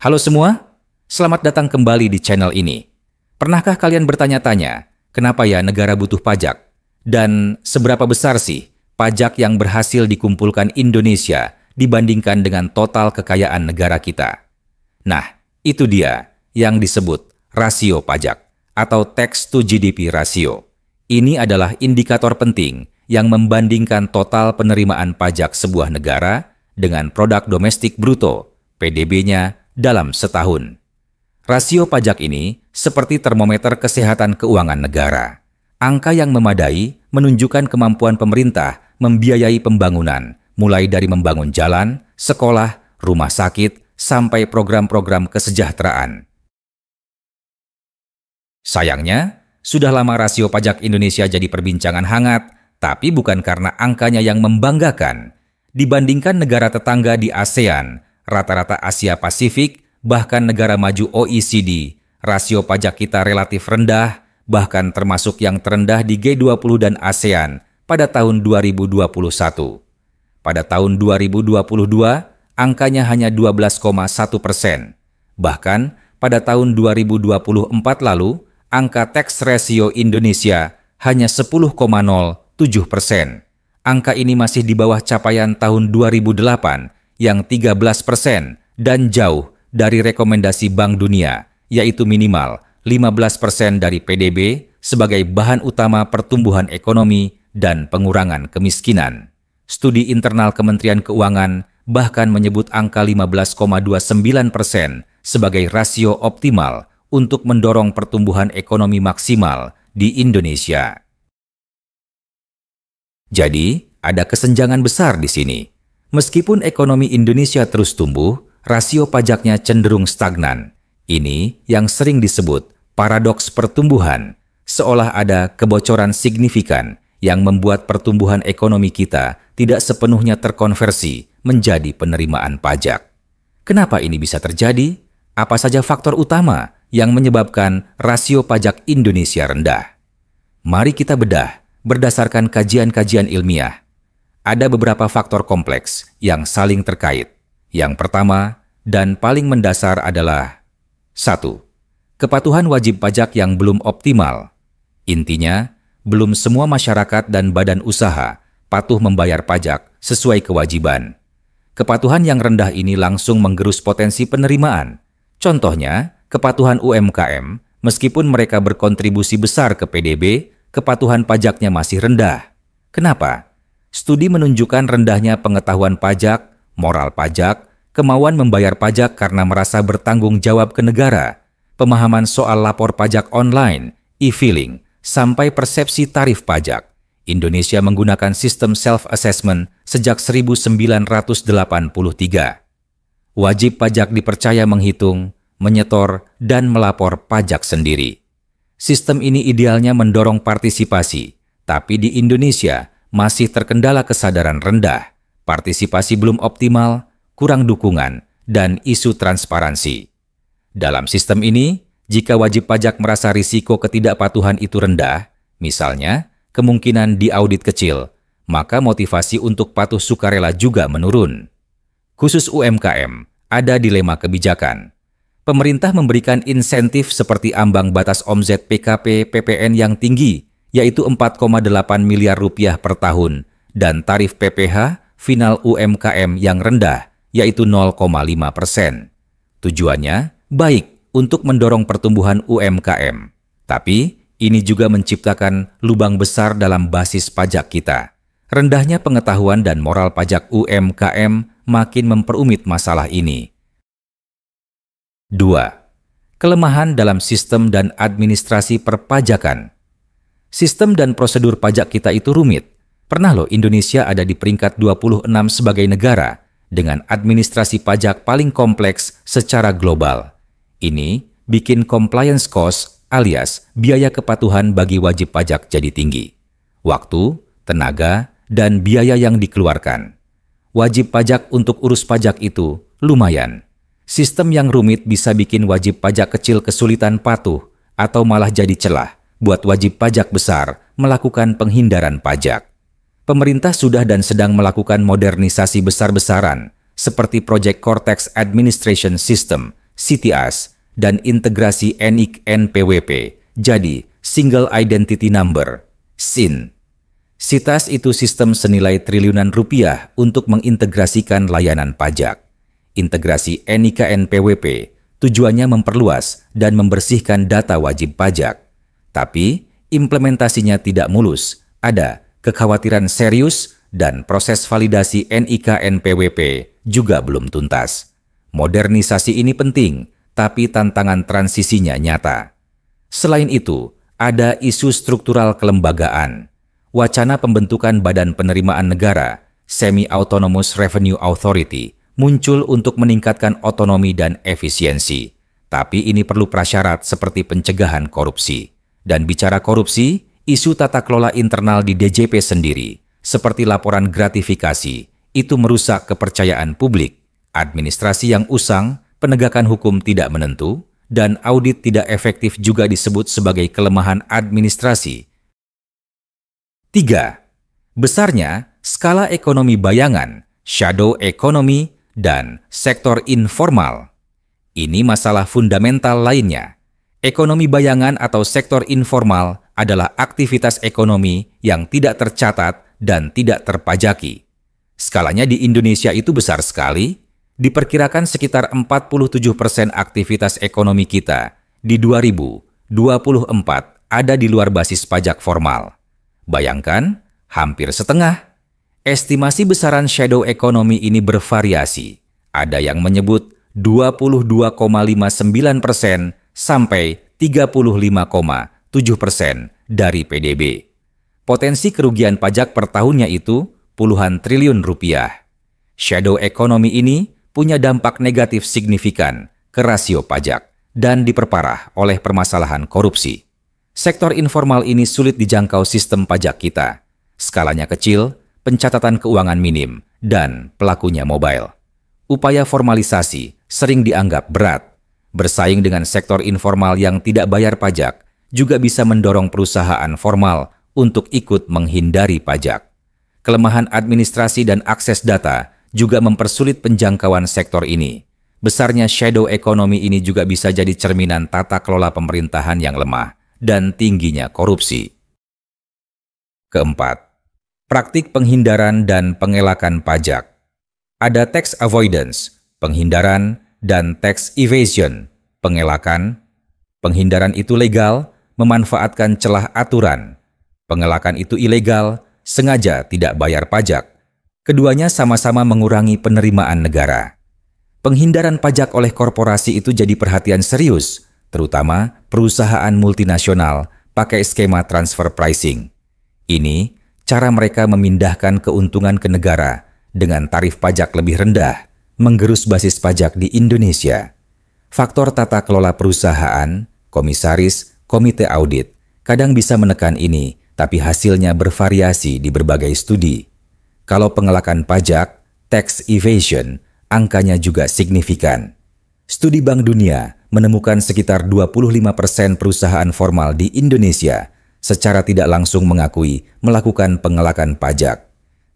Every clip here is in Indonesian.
Halo semua, selamat datang kembali di channel ini. Pernahkah kalian bertanya-tanya, kenapa ya negara butuh pajak? Dan seberapa besar sih pajak yang berhasil dikumpulkan Indonesia dibandingkan dengan total kekayaan negara kita? Nah, itu dia yang disebut rasio pajak atau tax to GDP ratio. Ini adalah indikator penting yang membandingkan total penerimaan pajak sebuah negara dengan produk domestik bruto, PDB-nya, dalam setahun. Rasio pajak ini seperti termometer kesehatan keuangan negara. Angka yang memadai menunjukkan kemampuan pemerintah membiayai pembangunan, mulai dari membangun jalan, sekolah, rumah sakit, sampai program-program kesejahteraan. Sayangnya, sudah lama rasio pajak Indonesia jadi perbincangan hangat, tapi bukan karena angkanya yang membanggakan. Dibandingkan negara tetangga di ASEAN, rata-rata Asia Pasifik, bahkan negara maju OECD, rasio pajak kita relatif rendah, bahkan termasuk yang terendah di G20 dan ASEAN pada tahun 2021. Pada tahun 2022, angkanya hanya 12,1%. Bahkan pada tahun 2024 lalu, angka tax ratio Indonesia hanya 10,07%. Angka ini masih di bawah capaian tahun 2008 yang 13% dan jauh dari rekomendasi Bank Dunia, yaitu minimal 15% dari PDB sebagai bahan utama pertumbuhan ekonomi dan pengurangan kemiskinan. Studi internal Kementerian Keuangan bahkan menyebut angka 15,29% sebagai rasio optimal untuk mendorong pertumbuhan ekonomi maksimal di Indonesia. Jadi, ada kesenjangan besar di sini. Meskipun ekonomi Indonesia terus tumbuh, rasio pajaknya cenderung stagnan. Ini yang sering disebut paradoks pertumbuhan, seolah ada kebocoran signifikan yang membuat pertumbuhan ekonomi kita tidak sepenuhnya terkonversi menjadi penerimaan pajak. Kenapa ini bisa terjadi? Apa saja faktor utama yang menyebabkan rasio pajak Indonesia rendah? Mari kita bedah berdasarkan kajian-kajian ilmiah. Ada beberapa faktor kompleks yang saling terkait. Yang pertama dan paling mendasar adalah 1. Kepatuhan wajib pajak yang belum optimal. Intinya, belum semua masyarakat dan badan usaha patuh membayar pajak sesuai kewajiban. Kepatuhan yang rendah ini langsung menggerus potensi penerimaan. Contohnya, kepatuhan UMKM, meskipun mereka berkontribusi besar ke PDB, kepatuhan pajaknya masih rendah. Kenapa? Studi menunjukkan rendahnya pengetahuan pajak, moral pajak, kemauan membayar pajak karena merasa bertanggung jawab ke negara, pemahaman soal lapor pajak online, e-filing, sampai persepsi tarif pajak. Indonesia menggunakan sistem self-assessment sejak 1983. Wajib pajak dipercaya menghitung, menyetor, dan melapor pajak sendiri. Sistem ini idealnya mendorong partisipasi, tapi di Indonesia masih terkendala kesadaran rendah, partisipasi belum optimal, kurang dukungan, dan isu transparansi. Dalam sistem ini, jika wajib pajak merasa risiko ketidakpatuhan itu rendah, misalnya kemungkinan diaudit kecil, maka motivasi untuk patuh sukarela juga menurun. Khusus UMKM, ada dilema kebijakan. Pemerintah memberikan insentif seperti ambang batas omzet PKP PPN yang tinggi, yaitu 4,8 miliar rupiah per tahun, dan tarif PPh final UMKM yang rendah, yaitu 0,5%. Tujuannya baik untuk mendorong pertumbuhan UMKM, tapi ini juga menciptakan lubang besar dalam basis pajak kita. Rendahnya pengetahuan dan moral pajak UMKM makin memperumit masalah ini. 2. Kelemahan dalam sistem dan administrasi perpajakan. Sistem dan prosedur pajak kita itu rumit. Pernah loh Indonesia ada di peringkat 26 sebagai negara dengan administrasi pajak paling kompleks secara global. Ini bikin compliance cost alias biaya kepatuhan bagi wajib pajak jadi tinggi. Waktu, tenaga, dan biaya yang dikeluarkan. Wajib pajak untuk urus pajak itu lumayan. Sistem yang rumit bisa bikin wajib pajak kecil kesulitan patuh atau malah jadi celah buat wajib pajak besar melakukan penghindaran pajak. Pemerintah sudah dan sedang melakukan modernisasi besar-besaran seperti Project Cortex Administration System CTIAS, dan integrasi NIK NPWP jadi Single Identity Number, SIN. CTIAS itu sistem senilai triliunan rupiah untuk mengintegrasikan layanan pajak. Integrasi NIK NPWP tujuannya memperluas dan membersihkan data wajib pajak. Tapi, implementasinya tidak mulus, ada kekhawatiran serius, dan proses validasi NIK NPWP juga belum tuntas. Modernisasi ini penting, tapi tantangan transisinya nyata. Selain itu, ada isu struktural kelembagaan. Wacana pembentukan Badan Penerimaan Negara, Semi-Autonomous Revenue Authority, muncul untuk meningkatkan otonomi dan efisiensi. Tapi ini perlu prasyarat seperti pencegahan korupsi. Dan bicara korupsi, isu tata kelola internal di DJP sendiri, seperti laporan gratifikasi, itu merusak kepercayaan publik. Administrasi yang usang, penegakan hukum tidak menentu, dan audit tidak efektif juga disebut sebagai kelemahan administrasi. 3. Besarnya skala ekonomi bayangan, shadow economy, dan sektor informal. Ini masalah fundamental lainnya. Ekonomi bayangan atau sektor informal adalah aktivitas ekonomi yang tidak tercatat dan tidak terpajaki. Skalanya di Indonesia itu besar sekali, diperkirakan sekitar 47% aktivitas ekonomi kita di 2024 ada di luar basis pajak formal. Bayangkan, hampir setengah. Estimasi besaran shadow economy ini bervariasi. Ada yang menyebut 22,59% sampai 35,7% dari PDB. Potensi kerugian pajak per tahunnya itu puluhan triliun rupiah. Shadow economy ini punya dampak negatif signifikan ke rasio pajak dan diperparah oleh permasalahan korupsi. Sektor informal ini sulit dijangkau sistem pajak kita. Skalanya kecil, pencatatan keuangan minim, dan pelakunya mobile. Upaya formalisasi sering dianggap berat. Bersaing dengan sektor informal yang tidak bayar pajak juga bisa mendorong perusahaan formal untuk ikut menghindari pajak. Kelemahan administrasi dan akses data juga mempersulit penjangkauan sektor ini. Besarnya shadow economy ini juga bisa jadi cerminan tata kelola pemerintahan yang lemah dan tingginya korupsi. Keempat, praktik penghindaran dan pengelakan pajak. Ada tax avoidance, penghindaran, dan tax evasion, pengelakan. Penghindaran itu legal, memanfaatkan celah aturan. Pengelakan itu ilegal, sengaja tidak bayar pajak. Keduanya sama-sama mengurangi penerimaan negara. Penghindaran pajak oleh korporasi itu jadi perhatian serius, terutama perusahaan multinasional pakai skema transfer pricing. Ini cara mereka memindahkan keuntungan ke negara dengan tarif pajak lebih rendah, menggerus basis pajak di Indonesia. Faktor tata kelola perusahaan, komisaris, komite audit, kadang bisa menekan ini, tapi hasilnya bervariasi di berbagai studi. Kalau pengelakan pajak, tax evasion, angkanya juga signifikan. Studi Bank Dunia menemukan sekitar 25% perusahaan formal di Indonesia secara tidak langsung mengakui melakukan pengelakan pajak.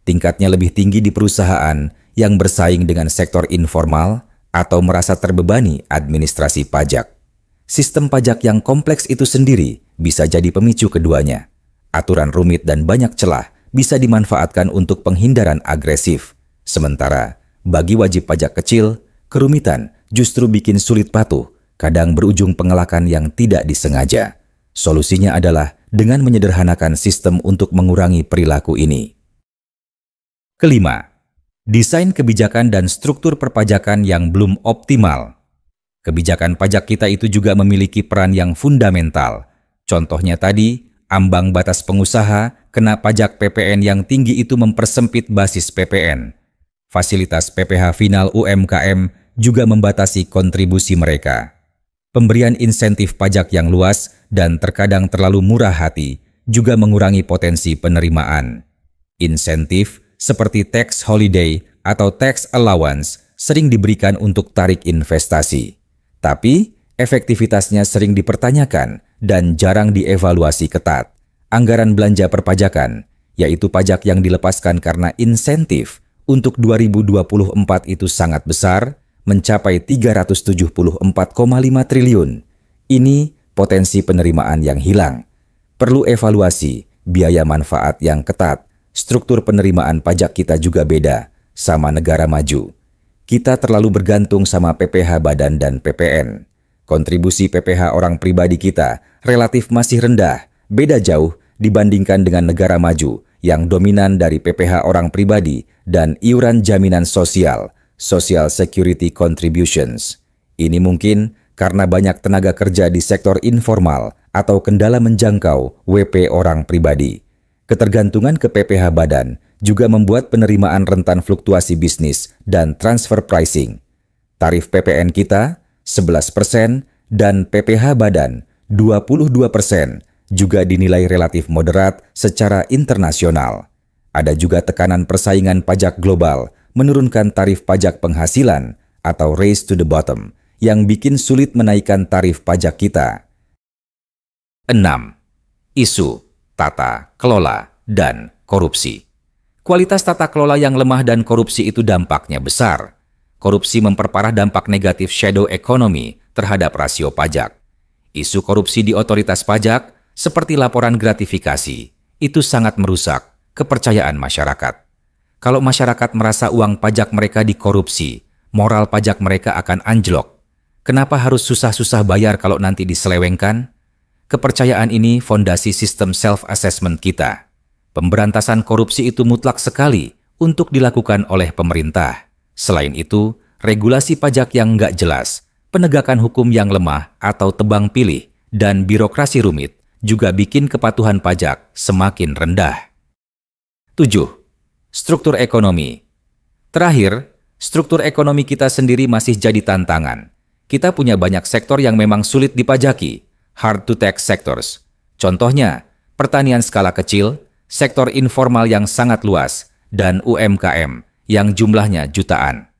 Tingkatnya lebih tinggi di perusahaan yang bersaing dengan sektor informal atau merasa terbebani administrasi pajak. Sistem pajak yang kompleks itu sendiri bisa jadi pemicu keduanya. Aturan rumit dan banyak celah bisa dimanfaatkan untuk penghindaran agresif. Sementara, bagi wajib pajak kecil, kerumitan justru bikin sulit patuh, kadang berujung pengelakan yang tidak disengaja. Solusinya adalah dengan menyederhanakan sistem untuk mengurangi perilaku ini. Kelima, desain kebijakan dan struktur perpajakan yang belum optimal. Kebijakan pajak kita itu juga memiliki peran yang fundamental. Contohnya tadi, ambang batas pengusaha kena pajak PPN yang tinggi itu mempersempit basis PPN. Fasilitas PPh final UMKM juga membatasi kontribusi mereka. Pemberian insentif pajak yang luas dan terkadang terlalu murah hati juga mengurangi potensi penerimaan. Insentif seperti tax holiday atau tax allowance sering diberikan untuk tarik investasi. Tapi, efektivitasnya sering dipertanyakan dan jarang dievaluasi ketat. Anggaran belanja perpajakan, yaitu pajak yang dilepaskan karena insentif, untuk 2024 itu sangat besar, mencapai 374,5 triliun. Ini potensi penerimaan yang hilang. Perlu evaluasi, biaya manfaat yang ketat. Struktur penerimaan pajak kita juga beda sama negara maju. Kita terlalu bergantung sama PPh badan dan PPN. Kontribusi PPh orang pribadi kita relatif masih rendah, beda jauh dibandingkan dengan negara maju yang dominan dari PPh orang pribadi dan iuran jaminan sosial, Social Security Contributions. Ini mungkin karena banyak tenaga kerja di sektor informal atau kendala menjangkau WP orang pribadi. Ketergantungan ke PPh badan juga membuat penerimaan rentan fluktuasi bisnis dan transfer pricing. Tarif PPN kita 11% dan PPh badan 22% juga dinilai relatif moderat secara internasional. Ada juga tekanan persaingan pajak global menurunkan tarif pajak penghasilan atau race to the bottom yang bikin sulit menaikkan tarif pajak kita. 6. Isu tata kelola dan korupsi. Kualitas tata kelola yang lemah dan korupsi itu dampaknya besar. Korupsi memperparah dampak negatif shadow economy terhadap rasio pajak. Isu korupsi di otoritas pajak, seperti laporan gratifikasi, itu sangat merusak kepercayaan masyarakat. Kalau masyarakat merasa uang pajak mereka dikorupsi, moral pajak mereka akan anjlok. Kenapa harus susah-susah bayar kalau nanti diselewengkan? Kepercayaan ini fondasi sistem self-assessment kita. Pemberantasan korupsi itu mutlak sekali untuk dilakukan oleh pemerintah. Selain itu, regulasi pajak yang nggak jelas, penegakan hukum yang lemah atau tebang pilih, dan birokrasi rumit juga bikin kepatuhan pajak semakin rendah. 7. Struktur ekonomi. Terakhir, struktur ekonomi kita sendiri masih jadi tantangan. Kita punya banyak sektor yang memang sulit dipajaki, hard to tax sectors. Contohnya, pertanian skala kecil, sektor informal yang sangat luas, dan UMKM yang jumlahnya jutaan.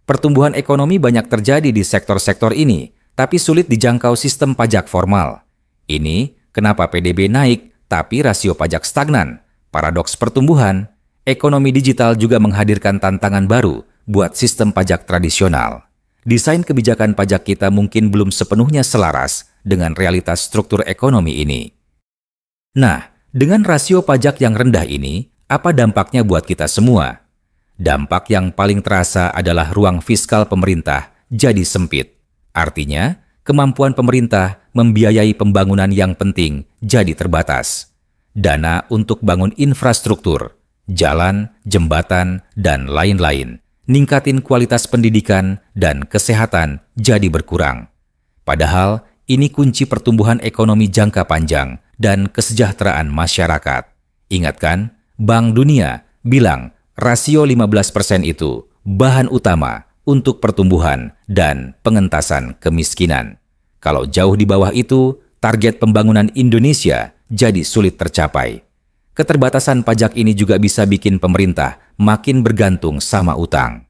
Pertumbuhan ekonomi banyak terjadi di sektor-sektor ini, tapi sulit dijangkau sistem pajak formal. Ini kenapa PDB naik, tapi rasio pajak stagnan. Paradoks pertumbuhan, ekonomi digital juga menghadirkan tantangan baru buat sistem pajak tradisional. Desain kebijakan pajak kita mungkin belum sepenuhnya selaras dengan realitas struktur ekonomi ini. Nah, dengan rasio pajak yang rendah ini, apa dampaknya buat kita semua? Dampak yang paling terasa adalah ruang fiskal pemerintah jadi sempit. Artinya, kemampuan pemerintah membiayai pembangunan yang penting jadi terbatas. Dana untuk bangun infrastruktur, jalan, jembatan, dan lain-lain, ningkatin kualitas pendidikan dan kesehatan jadi berkurang. Padahal, ini kunci pertumbuhan ekonomi jangka panjang dan kesejahteraan masyarakat. Ingat kan, Bank Dunia bilang rasio 15% itu bahan utama untuk pertumbuhan dan pengentasan kemiskinan. Kalau jauh di bawah itu, target pembangunan Indonesia jadi sulit tercapai. Keterbatasan pajak ini juga bisa bikin pemerintah makin bergantung sama utang.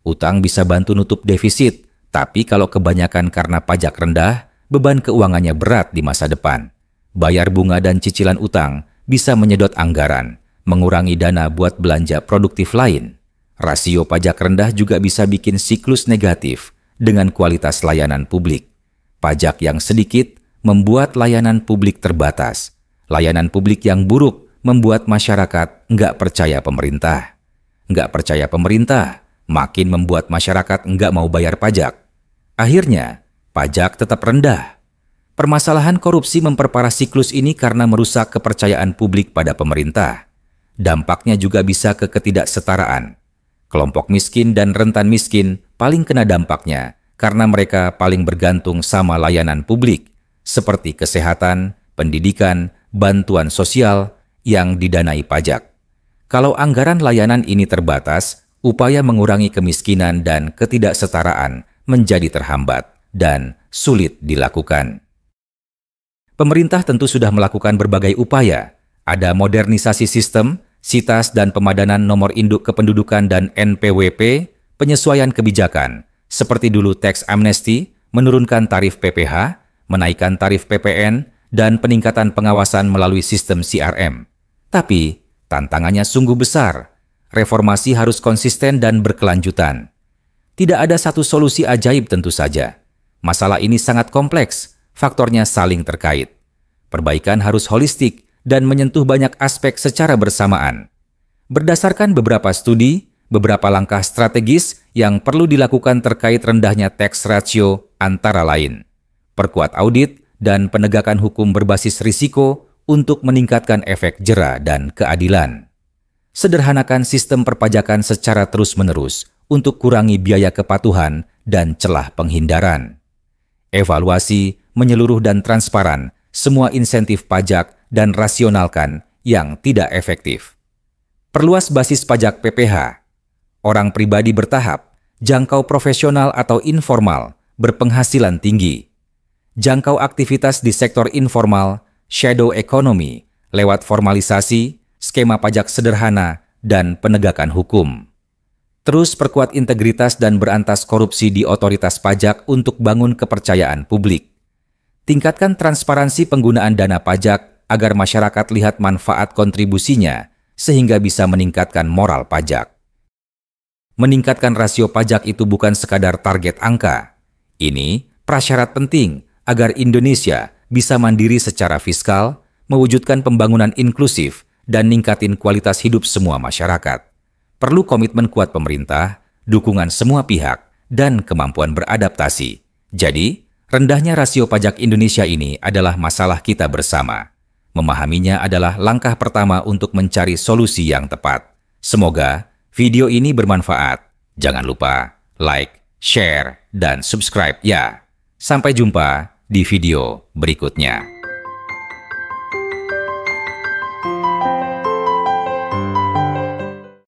Utang bisa bantu nutup defisit, tapi kalau kebanyakan karena pajak rendah, beban keuangannya berat di masa depan. Bayar bunga dan cicilan utang bisa menyedot anggaran, mengurangi dana buat belanja produktif lain. Rasio pajak rendah juga bisa bikin siklus negatif dengan kualitas layanan publik. Pajak yang sedikit membuat layanan publik terbatas. Layanan publik yang buruk membuat masyarakat nggak percaya pemerintah. Nggak percaya pemerintah, makin membuat masyarakat nggak mau bayar pajak. Akhirnya, pajak tetap rendah. Permasalahan korupsi memperparah siklus ini karena merusak kepercayaan publik pada pemerintah. Dampaknya juga bisa ke ketidaksetaraan. Kelompok miskin dan rentan miskin paling kena dampaknya karena mereka paling bergantung sama layanan publik, seperti kesehatan, pendidikan, bantuan sosial yang didanai pajak. Kalau anggaran layanan ini terbatas, upaya mengurangi kemiskinan dan ketidaksetaraan menjadi terhambat dan sulit dilakukan. Pemerintah tentu sudah melakukan berbagai upaya. Ada modernisasi sistem, SITAS dan pemadanan nomor induk kependudukan dan NPWP, penyesuaian kebijakan, seperti dulu tax amnesty, menurunkan tarif PPh, menaikkan tarif PPN, dan peningkatan pengawasan melalui sistem CRM. Tapi, tantangannya sungguh besar. Reformasi harus konsisten dan berkelanjutan. Tidak ada satu solusi ajaib tentu saja. Masalah ini sangat kompleks, faktornya saling terkait. Perbaikan harus holistik dan menyentuh banyak aspek secara bersamaan. Berdasarkan beberapa studi, beberapa langkah strategis yang perlu dilakukan terkait rendahnya tax ratio antara lain: perkuat audit dan penegakan hukum berbasis risiko untuk meningkatkan efek jera dan keadilan. Sederhanakan sistem perpajakan secara terus-menerus untuk kurangi biaya kepatuhan dan celah penghindaran. Evaluasi, menyeluruh dan transparan semua insentif pajak dan rasionalkan yang tidak efektif. Perluas basis pajak PPh. Orang pribadi bertahap, jangkau profesional atau informal, berpenghasilan tinggi. Jangkau aktivitas di sektor informal, shadow economy, lewat formalisasi, skema pajak sederhana, dan penegakan hukum. Terus perkuat integritas dan berantas korupsi di otoritas pajak untuk bangun kepercayaan publik. Tingkatkan transparansi penggunaan dana pajak agar masyarakat lihat manfaat kontribusinya sehingga bisa meningkatkan moral pajak. Meningkatkan rasio pajak itu bukan sekadar target angka. Ini prasyarat penting agar Indonesia bisa mandiri secara fiskal, mewujudkan pembangunan inklusif, dan ningkatin kualitas hidup semua masyarakat. Perlu komitmen kuat pemerintah, dukungan semua pihak, dan kemampuan beradaptasi. Jadi, rendahnya rasio pajak Indonesia ini adalah masalah kita bersama. Memahaminya adalah langkah pertama untuk mencari solusi yang tepat. Semoga video ini bermanfaat. Jangan lupa like, share, dan subscribe ya. Sampai jumpa di video berikutnya.